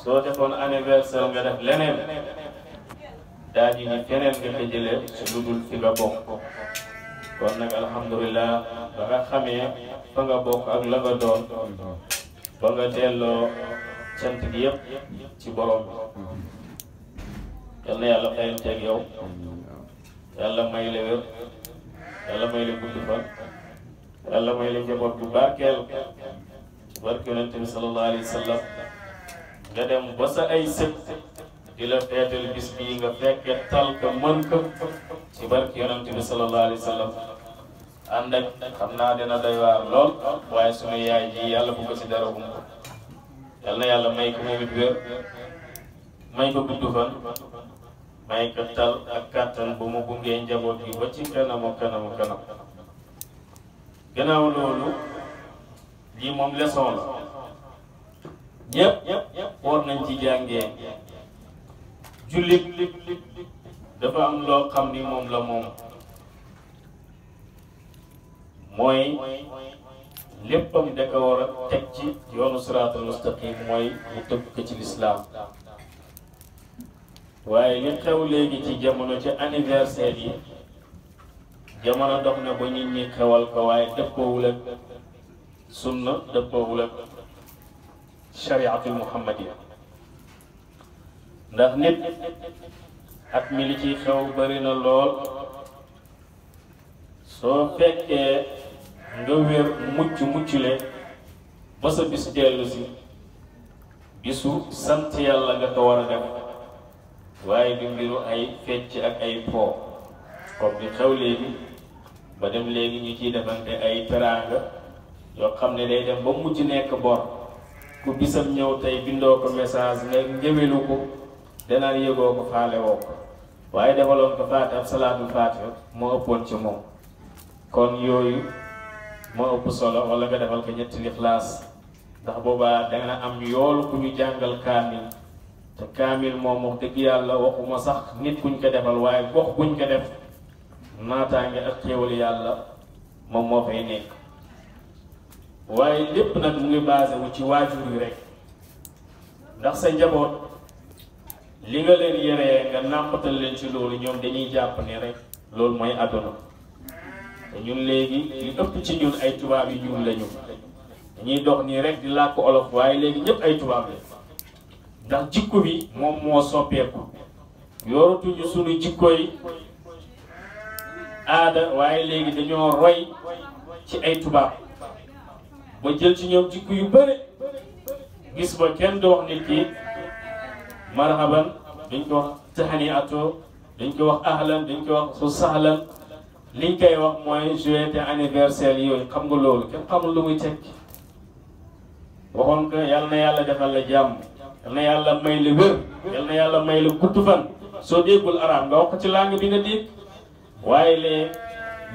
soo defoon anniversaire nga def leneen daa di ni feneen nga ko jëlee ci lu dul fi nga bokk kon nag alhamdulilah ba nga xamee fa nga bokk ak la nga doon ba nga delloo cant gi yëpp ci borom bi yal na yàlla fayanteeg yow yàlla may la wér yàlla may la gudd fan yàlla may la njaboot bu barkeel ci barke yonent bi sallallahu alayhi wa sallam nga dem ba sa ay sët di la feetal bis bii nga fekke tal ka mën ko ci barke yonent bi sallallahu alayhi wa sallam ànd ak xam naa dina doy waar lool waaye sunu yaay ji yàlla bu ko ci dara ko yal na yàlla may ko moom it wér may ko gudd fan may ko tal ak kàttan bu mu bungee njaboot gi ba ci kanamu kanam gannaaw loolu lii moom leçon la ñëpp war nañ ci jàngee jullit dafa am loo xam ni moom la moom mooy léppam da ko war a teg ci yoonu siraatul mustaqim mooy mu tëgg ko ci lislaam waaye li xew léegi ci jamono ci anniversaire yi jamono dox na ba nit ñi xewal ko waaye dëppoowul ak sunna dëppoowul ak shariatul muhammadiya ndax nit at mi li ciy xew bari na lool soo fekkee nga wér muccule ba sa bis dellu si bisu sant yàlla nga ko war a def waaye du mbiru ay fecc ak ay po comme di xew léegi ba dem léegi ñu ciy defante ay teraanga yoo xam ne day dem ba mujj nekk bor ku bisam ñëw tey bindoo ko message nga njëwelu ko danaan yëgoo ko faale woo ko waaye defaloon ko faati ab salaatul faatiha moo ëppoon ci moom kon yooyu moo ëpp solo wala nga defal ko ñetti lixlaas ndax boobaa danga am yoolu ku ñu jàngal kaamil te kaamil moom wax dëgg yàlla waxuma sax nit kuñ ko defal waaye gox buñ ko def naataange ak xéewal yàlla moom moo fay nekk waaye lépp nag mu ngi basé wu ci waajur yi rek ndax sa njaboot li nga leen yeree nga nàmpatal leen ci loolu ñoom dañuy jàpp ne rek loolu mooy àdduna te ñun léegi li ëpp ci ñun ay tubaab yi ñun lañu dañuy dox nii rek di làkk olof waaye léegi ñëpp ay tubaab la ndax jikko bi moom moo soppeeku yoratuñu sunu jikko yi aada waaye léegi dañoo roy ci ay tubaab ba jël ci ñoom jikko yu bëri gis ba kenn du wax nit ki marhaban dañ ko wax tahani ato dañ ko wax ahlan dañ ko wax su sahlan liñ koy wax mooy joyeux anniversaire yooyu xam nga loolu kenn xamul lu muy tekki waxoon ko yal na yàlla defal la jàmm yal na yàlla may la wér yal na yàlla may la gudd fan soo déggul arab nga wax ko ci langue bi nga dégg waaye lee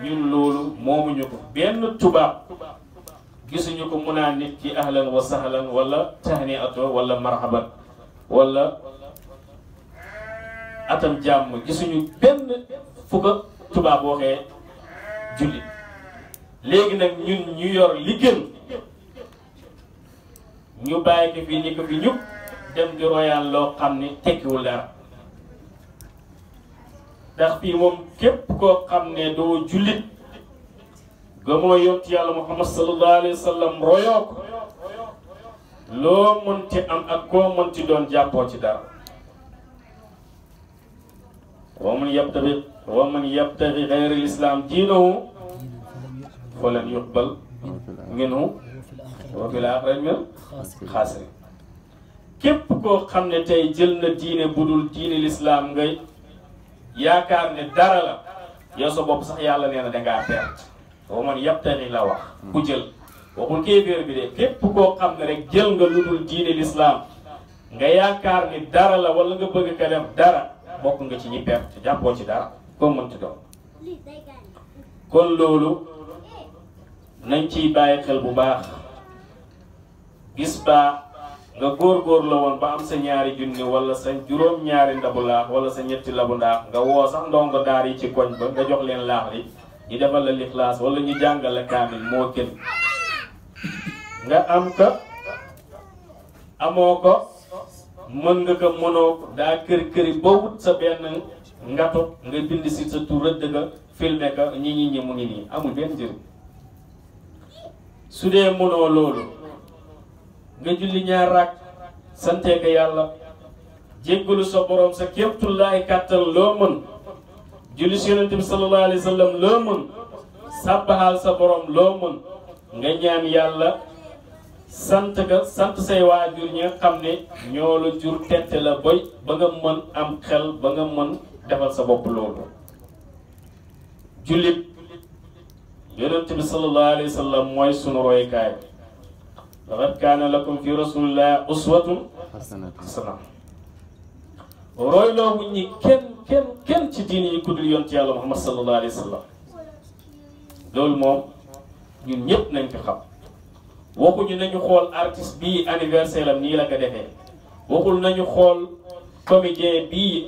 ñun loolu moomuñu ko benn tubaab gisuñu ko mun naa nit ki ahlan wa sahlan wala tahni ato wala marhaban wala atam jàmm gisuñu benn fu ko tubaab waxee jullit léegi nag ñun ñu yor li gën ñu bàyyi ko fii ni ko fi ñëpp dem di royal loo xam ne tekkiwul dara ndax fii moom képp koo xam ne doo jullit gëmoo yonti yàlla muhammad sallallahu alayhi wa sallam royoo ko loo mënti am ak koo mënti doon jàppoo ci dara wa man yabtaghi ghayra al-islam diinahu falan yuqbal minhu wa fil aaxirati minal xaasiriin képp koo xam ne tey jël na diine budul diine lislaam ngay yaakaar ne dara la yow sa bopp sax yàlla nee na dangaa perte wa man yabtaghi la wax ku jël waxul kéeféer bi de képp koo xam ne rek jël nga lu dul diine lislaam nga yaakaar ni dara la wala nga bëgg ka def dara bokk nga ci ñi perte jàppoo ci dara koo mënti doon kon loolu nañ ciy bàyyi xel bu baax gis baa nga góor-góor la woon ba am sa ñaari junni wala sa juróom-ñaari ndabu laax wala sa ñetti labu ndaax nga woo sax ndongo daar yi ci koñ ba nga jox leen laax li ñu defal la lixlaas wala ñu jàngal la kaamil moo gën nga am ko amoo ko mën nga ko mënoo ko daa kër ba wut sa benn ngato nga bind si sa tur rëdd ka filmé ka ñi mu ngi nii amul benn njëriñ. su dee mënoo loolu nga julli ñaar rakk santee ko yàlla jéggalu sa borom sa kéemtullaay kàttan loo mën julli si yonent bi sallallahu alayhi wa sallam loo mën sàbbaxaal sa borom loo mën nga ñaan yàlla sant say waajur ñi nga xam ne ñoo la jur tette la boy ba nga mën am xel ba nga mën defal sa bopp loolu. jullit yonent bi sallallahu alayhi wa sallam mooy sunu roykaay laqad kaana lakum fi rasulillahi uswatun hasana royloo bu ñi kenn ci diini yi ku dul yonent yàlla Muhammad sallallahu alayhi wa sallam loolu moom ñun ñëpp nañ ko xam. waxuñu nañu xool artiste bii anniversaire am nii la ko defee waxul nañu xool comédien bii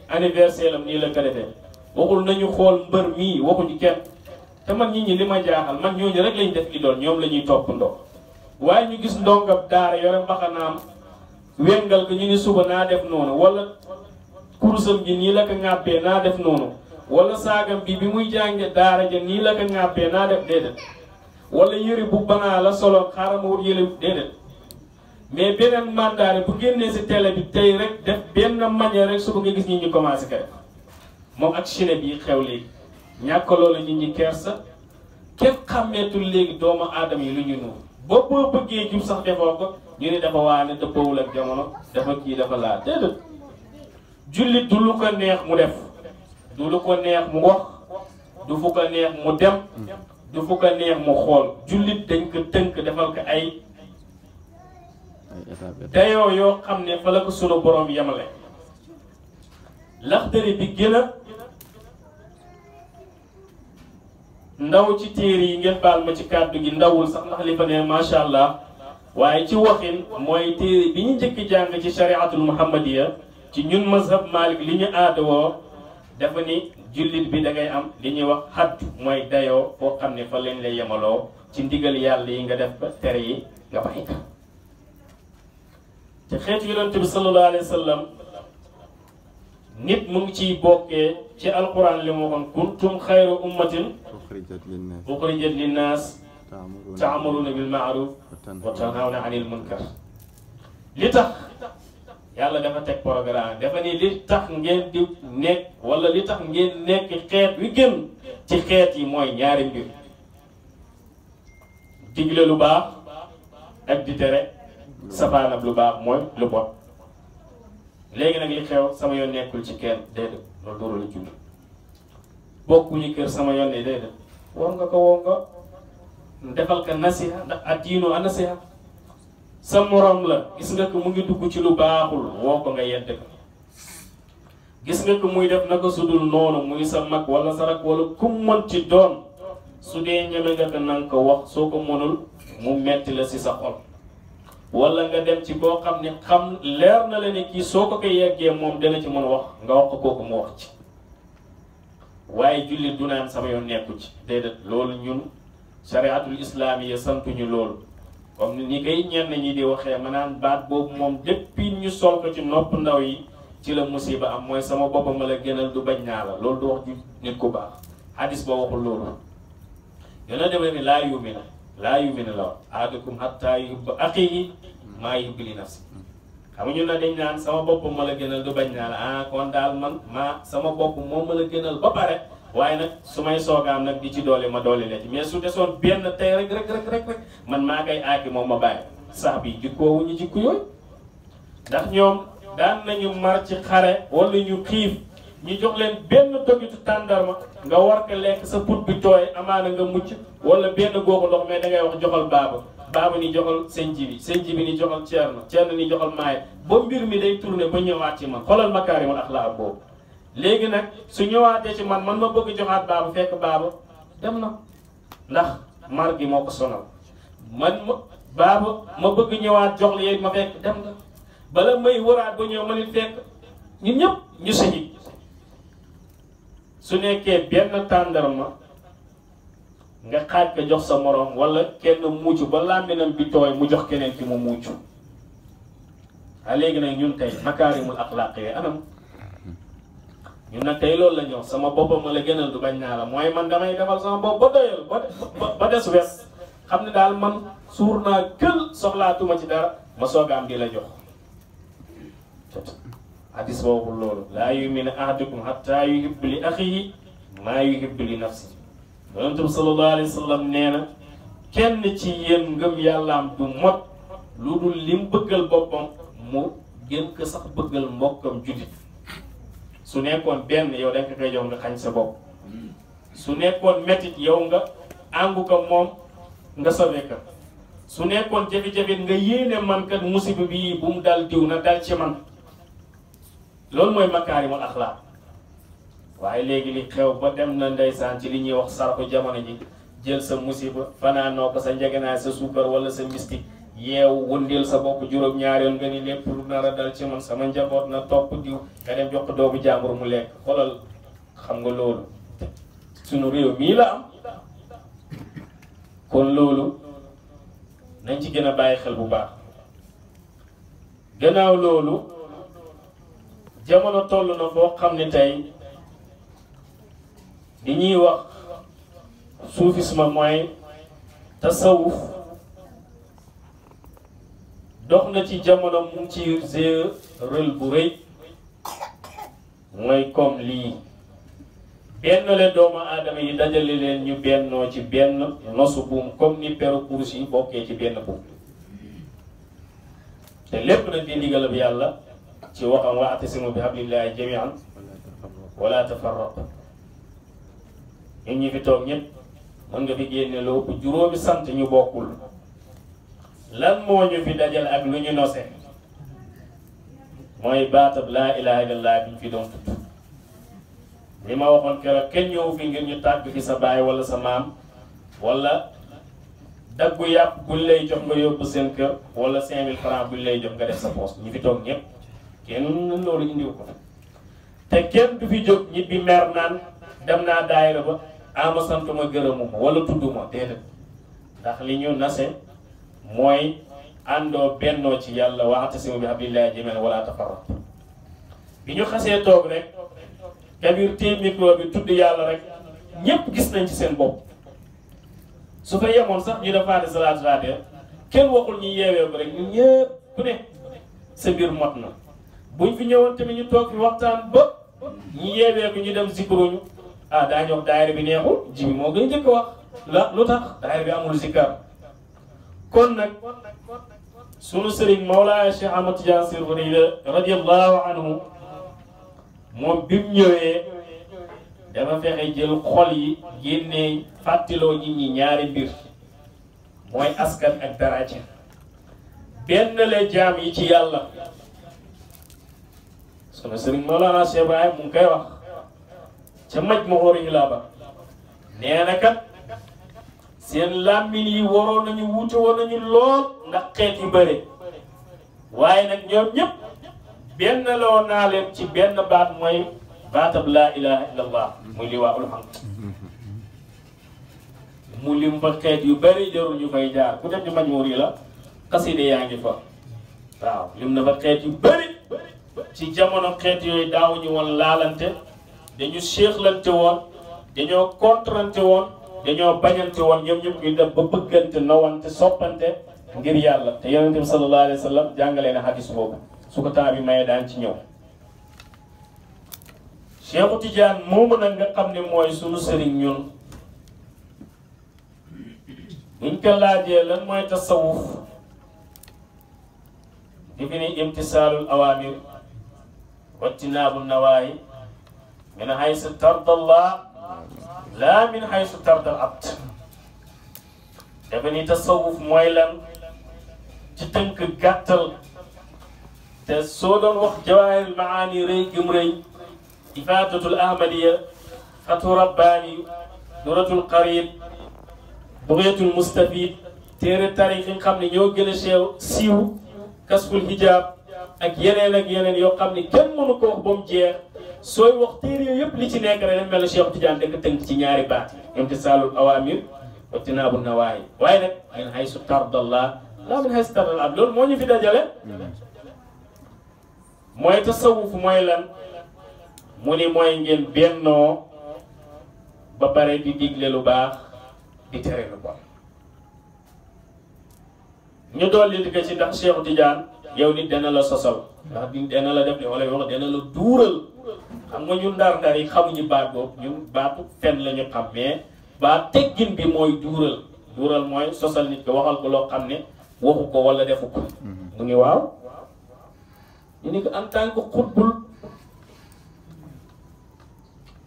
anniversaire am nii la ko defee waxul nañu xool mbër mii waxuñu kenn te man nit ñi li ma jaaxal man ñooñu rek lañ def idool ñoom la ñuy toppandoo waaye ñu gis ndongab daara yore mbaxanaam wengal ko ñu ni suba naa def noonu wala kurusam ji nii la ko ŋàppee naa def noonu wala saagam bi muy jànge daara ja nii la ko ŋàppee naa def déedéet wala yëre bu banaa la solo xaaral ma wut yële déedéet mais beneen mandaare bu génnee si télé bi tey rek def benn manière rek suba nga gis ñi ñu commencé ko def moom ak Chine bi xew léegi ñàkk loola nit ñi kersa kenn xàmmeetul léegi doomu aadama yi lu ñu nuur boo bëggee jub sax defoo ko ñu ne dafa waane dëppawul ak jamono dafa kii dafa laa déedéet jullit du lu ko neex mu def du lu ko neex mu wax du fu ko neex mu dem du fu ko neex mu xool jullit dañ ko tënk defal ko ay dayoo yoo xam ne fa la ko sunu borom yemale. Laxdari bi gën a ndaw ci téere yi ngeen baal ma ci kàddu gi ndawul sax ndax li fa ne macha allah waaye ci waxin mooy téere bi ñu njëkk jàng ci shariatul muhammadiya ci ñun mazhab Malik li ñu aadawoo dafa ni jullit bi da ngay am li ñuy wax xaddu mooy dayoo foo xam ne fa lañ lay yemaloo ci ndigal yàlla yi nga def ba tere yi nga bàyyi ko te xeetu yonent bi sallallahu alayhi wa sallam nit mu ngi ciy bokkee ci alquran li mu waxoon kuntum xayra ummatin uxrijat linnaas taamuruna bil maaruf wa tanhawna anil munkar li tax yàlla dafa teg programme dafa ni li tax ngeen di nekk wala li tax ngeen nekk xeet wi gën ci xeet yi mooy ñaari mbir digle lu baax ak di tere safaanab lu baax mooy lu bon léegi nag li xew sama yoon nekkul ci kenn déedéet loolu dóoru la julli bokkuñu kër sama yoon ne déedéet war nga ko woo nga defal ko nasiha ndax addiinu a nasiha sa morom la gis nga ko mu ngi dugg ci lu baaxul woo ko nga yedd ko gis nga ko muy def naka sudul noonu muy sa mag wala sa rak wala ku mënti doon su dee ñeme nga ko nanga ko wax soo ko mënul mu metti la si sa xol wala nga dem ci boo xam ne xam leer na la ne kii soo ko yeggee moom dana ci mën wax nga wax ko kooku mu wax ci waaye jullit du naan sama yoon nekku ci déedéet loolu ñun shariatul islaamiya santuñu loolu comme ni koy ñenn ñi di waxee maanaam baat boobu moom depuis ñu sol ko ci nopp ndaw yi ci la musiba am mooy sama boppam ma la gënal du bañ naa la loolu du wax ju nit ku baax hadis ba waxul loolu yona demee ni laa yumina la wax ahadukum hatta yuhibba axiihi maa yuhibbu li nafsi xam nga ñun na dañ naan sama boppam ma la gënal du bañ naa la ah kon daal man sama bopp moom ma la gënal ba pare waaye nag su may soogaam nag di ci doole ma doole la ci mais su desoon benn tey rek man maa koy aaki moom ma bàyyi sax bi jikkoowuñu jikko yooyu ndax ñoom daan nañu mar ci xare wala ñu xiif ñu jox leen benn dogitu tàndarma nga war ko lekk sa put bi tooy amaana nga mucc wala benn googu ndox mais dangay wax joxal baaba ni joxal sëñ ji bi ni joxal ceerno ni joxal maaye ba mbir mi day tourné ba ñëwaat ci man xoolal makaarimul axlaaq boobu léegi nag su ñëwaatee ci man ma bëgg joxaat baaba fekk baaba dem na ndax mar gi moo ko sonal baaba ma bëgg ñëwaat jox la yéeg ma fekk dem na bala may waraat ba ñëw ma nit fekk ñun ñëpp ñu sañi su nekkee benn tàndarma nga xaaj ko jox sa morom wala kenn muucu ba làmbinam bi tooy mu jox keneen ki mu muucu léegi nag ñun tey makaarimul axlaaq yi anam ñun nag tey loolu la ñu wax sama boppam ma la gënal du bañ naa la mooy man damay defal sama bopp ba doyal ba des wes xam ne daal man suur naa kël soxlaatuma ci dara ma soog a am di la jox hadis boobu loolu laa yuminu ahadukum hatta yuhibbu li axihi maa yuhibbu li nafsi yonent bi sallallahu alayhi wa sallam nee na kenn ci yéen ngëm yàllaam du mot lu dul lim bëggal boppam mu gën ko sax bëggal mbokkam jullit su nekkoon benn yow danga koy jox nga xañ sa bopp su nekkoon métit yow nga àngu ko moom nga sauvé ko su nekkoon jafe-jafe nga yéene man kat musiba bii bu mu dal diw na dal ci man loolu mooy makaarimul axlaaq waaye léegi li xew ba dem na ndeysaan ci li ñuy wax sarxu jamono ji jël sa musiba fanaanoo ko sa njegenaay sa suukar wala sa mystique yeew wëndeel sa bopp juróom-ñaari yoon nga ni lépp lu nar a dal ci man sama njaboot na topp diw nga dem jox ko doomu jàmbur mu lekk xoolal xam nga loolu sunu réew mii la am kon loolu nañ ci gën a bàyyi xel bu baax gannaaw loolu jamono toll na boo xam ne tey li ñuy wax soufisme mooy tasawuf dox na ci jamono mu ngi ci jouer rôle bu rëy mooy comme lii benn le doomu aadama yi dajale leen ñu bennoo ci benn nosu buum comme ni peru kurus yi bokkee ci benn buum te lépp nag di ndigalab yàlla ci waxam wa'tasimu bi hablillahi jami'an wala tafarraqu ñun ñi fi toog ñëpp mën nga fi génne lu ëpp juróomi sant ñu bokkul lan moo ñu fi dajal ak lu ñu nose mooy baatab laa ilaha illallah bi ñu fi doon tudd li ma waxoon keroog kenn ñëw fi ngir ñu tàgg fi sa baay wala sa maam wala daggu yàpp buñ lay jox nga yóbbu seen kër wala 5000 francs buñ lay jox nga def sa poos ñu fi toog ñëpp kenn loolu indiw ko te kenn du fi jóg ñibbi mer naan dem naa daayira ba ama santuma gërëmuma wala tudduma déedéet ndax li ñu nase mooy àndoo bennoo ci yàlla wa'tasimu bi hablillahi jami'an wala tafarraqu bi ñu xasee toog rek Kabir téye micro bi tudd yàlla rek ñépp gis nañ ci seen bopp su fa yemoon sax ñu defaale salaatu faatiha kenn waxul ñu yeewee ko rek ñun ñëpp ku ne sa mbir mot na buñ fi ñëwoon tamit ñu toog fi waxtaan ba ñu yeewee ko ñu dem zikruñu daañu wax daayira bi neexul ji bi moo gën a njëkk wax la lu tax daayira bi amul zikkar kon nag sunu sëriñ Mawlaaya Cheikh Ahmad Tidiane Sy radiyallahu anhu moom bi mu ñëwee dafa fexe jël xol yi génnee fàttiloo nit ñi ñaari mbir mooy askan ak daraja benn la jaam yi ci yàlla sunu sëriñ Mawlaana Cheikh Ibrahim mu ngi koy wax ca Majmu'u Rihlaba nee na kat seen làmmiñ yi waroon nañu wuute woon nañu lool ndax xeet yu bëre waaye nag ñoom ñëpp benn loo naa leen ci benn baat mooy baatab laa ilaha illallah muy liwaa'ul hamd mu lim fa xeet yu bëri jarul ñu fay jaar ku dem ci Majmu'u la xaside yaa ngi fa waaw lim na fa xeet yu bëri ci jamono xeet yooyu daawuñu woon laalante dañu séexlante woon dañoo contrante woon dañoo bañante woon ñoom ñëpp ñu dem ba bëggante nawante soppante ngir yàlla te yonent bi sallallahu alayhi wa sallam jàngalee na hadis boobu su ko temps bi maye daan ci ñëw Cheikhu Tidiane moomu nag nga xam ne mooy sunu sëriñ ñun buñ ko laajee lan mooy tasawuf di fi ni imtisaalul awaamir wattinaabu nawaayi min haysu tarda Allah laa min haysu tarda al abd dafa ni tasawuf mooy lan ci tënk gàttal te soo doon wax jawaahirul maani rëy gëm rëy ifaadatul ahmadiya fatu rabbaani duratul qarib bughyatul mustafid téere tarix yi nga xam ne ñoo gën a siiw kasful hijab ak yeneen yoo xam ne kenn mënu ko wax ba mu jeex sooy wax téere yooyu yëpp li ci nekk rek mel na Cheikh Tidiane da nga tënk ci ñaari baat imtisaalul awaamir wa tinaabu nawaahi waaye nag min haysu tardallah laa min haysu tardal abd loolu moo ñu fi dajale mooy tasawuf mooy lan mu ni mooy ngeen bennoo ba pare di digle lu baax di tere lu bon ñu dolli ko ci ndax Cheikh Tidiane yow nit dana la sosal ndax di dana la def li wala wax dana la duural xam nga ñun ndar-ndar yi xamuñu baat boobu ñun baatu fen la ñu xam mais baat teggin bi mooy duural mooy sosal nit ko waxal ko loo xam ne waxu ko wala defu ko mu ngi waaw ñu ni ko en tant que xutbul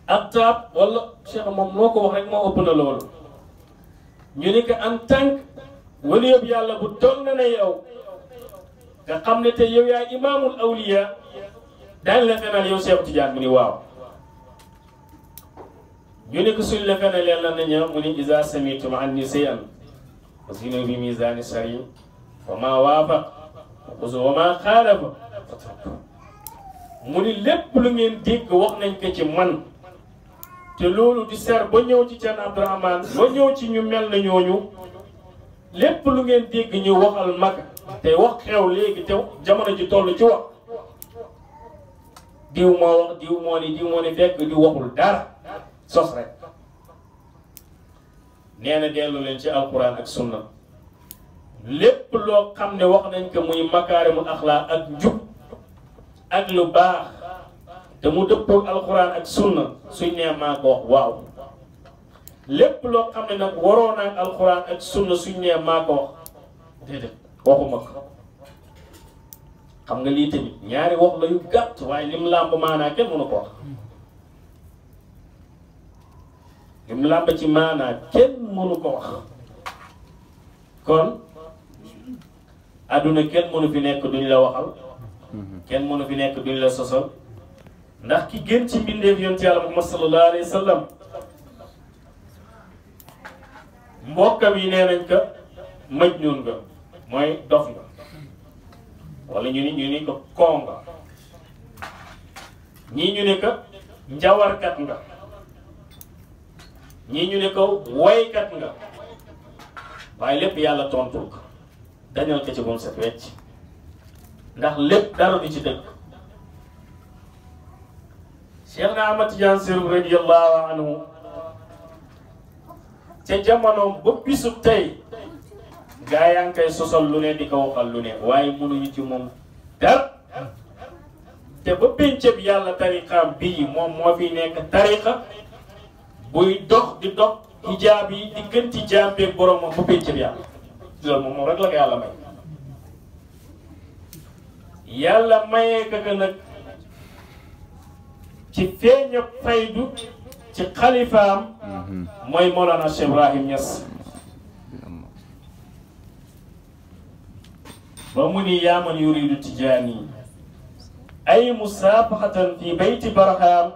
ak taab wala Cheikh moom moo ko wax rek moo ëpp na loolu ñu ni ko en tant que wali yëpp yàlla bu toll na ne yow nga xam ne te yow yaay imaamul awliya daañu la fenal yow Cheikh Tidiane mu ni waaw ñu ne ko suñ la fenalee lan la ñëw mu ni iza samitum anni shay'an fasinu bi mizani sari wa ma waafaq xuzu wa ma xaalafa mu ni lépp lu ngeen dégg wax nañ ko ci man te loolu di ser ba ñëw ci Thierno Abdourahmane ba ñëw ci ñu mel na ñooñu lépp lu ngeen dégg ñu waxal mag te wax xew léegi te jamono ji toll ci wax diw moo wax diw moo ni fekk di waxul dara sos rek nee na dellu leen ci alquran ak sunna lépp loo xam ne wax nañ ko muy makaarimul axlaaq ak njub ak lu baax te mu dëppoo alquran ak sunna suñ nee maa ko wax waaw lépp loo xam ne nag waroon ak alquran ak sunna suñ nee maa ko wax déedéet waxuma ko xam nga lii tamit ñaari wax la yu gàtt waaye lim làmb maanaa kenn mënu ko wax lim làmb ci maanaa kenn mënu ko wax kon adduna kenn mënu fi nekk duñ la waxal kenn mënu fi nekk duñ la sosal ndax ki gën ci mbindeef yonent yàlla Muhammad sallallahu alayhi wa sallam mbokkam yi nee nañ ko majnuun nga mooy dof nga wala ñu ni ko koo nga ñii ñu ne ko njawarkat nga ñii ñu ne ko woykat nga waaye lépp yàlla tontul ko dañal ko ci moom set wecc ndax lépp dara du ci dëgg Cheikh na Ahmad Tidiane Chérif radiyallahu anhu ca jamonoom ba bisu tey gaa yaa ngi koy sosal lu ne di ko waxal lu ne waaye mënuñu ci moom dara te ba péncëb yàlla tariqaam bii moom moo fi nekk tariqa buy dox di dox hijaab yi diggante jaam beeg boromam ba péncëb yàlla loolu moom rek la ko yàlla may yàlla mayee ka nag ci feeñ ak faydu ci xalifaam mooy Mawlana Cheikh Ibrahim Niass ba mu ni yaa man yuridu tijaani ay musaafahatan fi bayti barham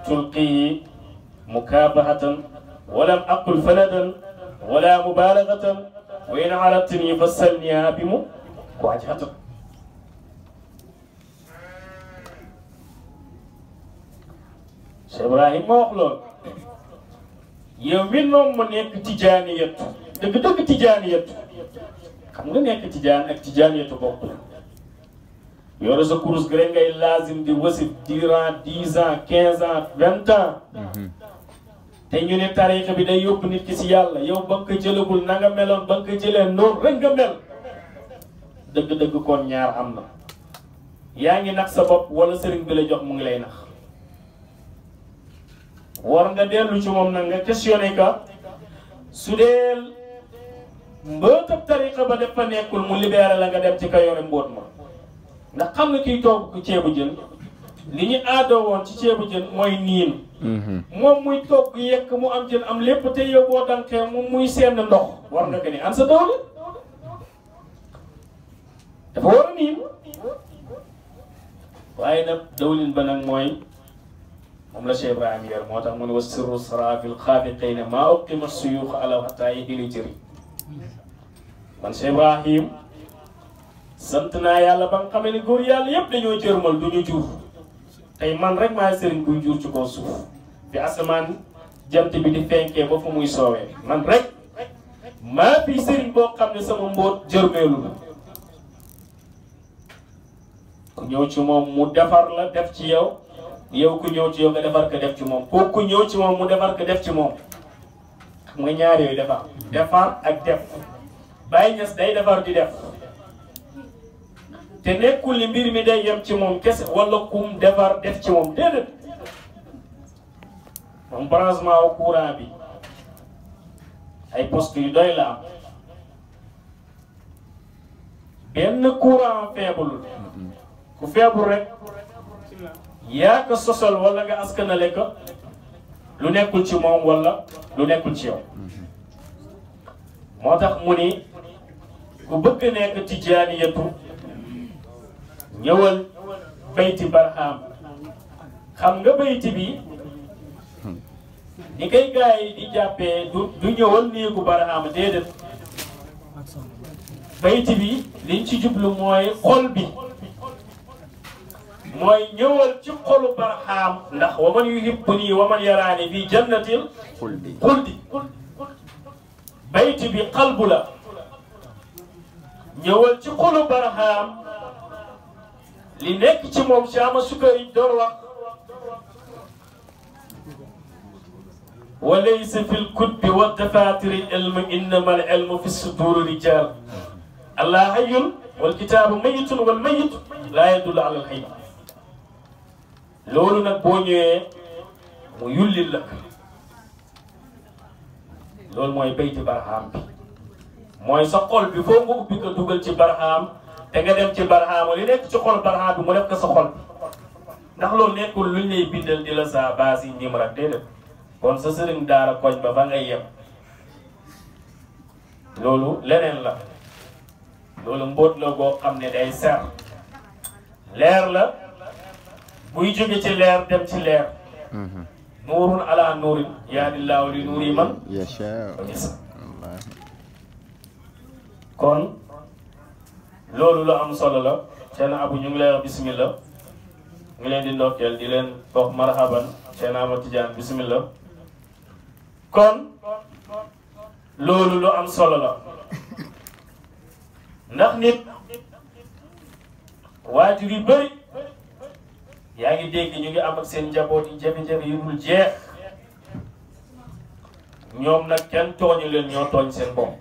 tulqiyi mukaabahatan walam aqul fanadan wala mubalagatan wa in aradtani fasalniha bi mu wajhatan Cheikh Ibrahim ma wax loolu yow mi noom ma nekk tijaaniyatu dëgg-dëgg tijaaniyatu xam nga nekk tijaan ak tijaaniyatu bokk la yore sa kurus gi rek ngay lazim di wasif durant 10 ans 15 ans 20 ans te ñu ne tariqa bi day yóbbu nit ki si yàlla yow ba nga ko jëlagul na nga meloon ba nga ko jëlee noonu rek nga mel dëgg-dëgg kon ñaar am na yaa ngi nax sa bopp wala sëriñ bi la jox mu ngi lay nax war nga dellu ci moom nag nga questionné ka su dee mbootab tariqa ba def fa nekkul mu libéré la nga dem ci ka yore mbóot ma ndax xam nga kiy togg ceebu jën li ñu aadoo woon ci ceebu jën mooy niin moom muy togg yekk mu am jën am lépp te yow boo dankee moom muy seen ndox war nga ko ni an sa dawle dafa war a niin waaye nag dawlin ba nag mooy moom la Cheikh Ibrahim yor moo tax mu ne wa sirru sarafil xaafiqayna maa uqima suyuux alaw xataa yi dili jëri man Cheikh Ibrahim sant naa yàlla ba nga xamee ne góor yàlla yépp dañoo jërmal du ñu jur tey man rek maay sëriñ kuy jur ci kaw suuf fi asamaan jant bi di fenkee ba fu muy soowee man rek maa fi sëriñ boo xam ne sama mbóot jërmeelu la ku ñëw ci moom mu defar la def ci yow yow ku ñëw ci yow nga defar ko def ci moom kooku ku ñëw ci moom mu defar ko def ci moom xam nga ñaar yooyu defar ak def Baye Niass day defar di def te nekkul ni mbir mi day yem ci moom kese wala kum defar def ci moom déedéet moom branchement au courant bi ay poste yu doy la am benn courant faible ku faible rek yaa ko sosal wala nga askanale ko lu nekkul ci moom wala lu nekkul ci yow moo tax mu ni ku bëgg nekk tijaaniyatu ñëwal bayti barham xam nga bayti bi ni kay gars yi di jàppee du ñëwal néegu barham déedéet bayti bi liñ ci jublu mooy xol bi mooy ñëwal ci xolu barham ndax wa man yuhibbuni wa man yaraani fi jannatil xuldi bayti bi qalbu la ñëwal ci xolu barham li nekk ci moom Caama Sukari door wax wa laysa fi lkutbi wa dafatiri ilmu innama al ilmu fi suduri rijal allah hayyun wal kitaabu mayitun wal mayitu laa yadullu ala al hayy loolu nag boo ñëwee mu yullil la loolu mooy bayti barham bi mooy sa xol bi foo nga ubbi ko dugal ci barham te nga dem ci barham li nekk ci xol barham bi mu def ko sa xol ndax loolu nekkul luñ lay bindal di la sa base yi numéro déedéet kon sa sëriñ daara koñ ba ba ngay yem loolu leneen la loolu mbóot la boo xam ne day ser leer la buy jóge ci leer dem ci leer nuurun ala nuurin yahdillaahu li nuuri man yashaa kon loolu la am solo la Cheikh Abou ñu ngi lay wax bismillah ñu ngi leen di ndokkeel di leen wax marhaban Cheikh Ahmad Tidiane bismillah kon loolu lu am solo la ndax nit waajur yu bëri yaa ngi dégg ñu ngi am ak seen njaboot yi jafe-jafe yu dul jeex ñoom nag kenn tooñu leen ñoo tooñ seen bopp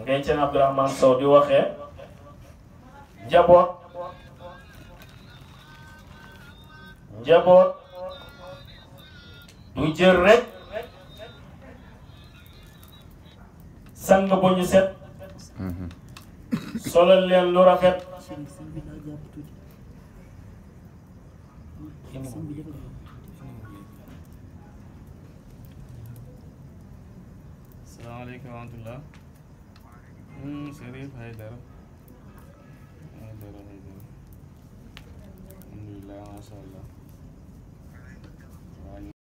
ngay Cheikh Abdourahmane Sow di waxee njaboot du jël rek sang bu ñu set solal leen lu rafet asalaamaaleykum wa rahmatulah Cherif Haydara alhamdulilah masha Allah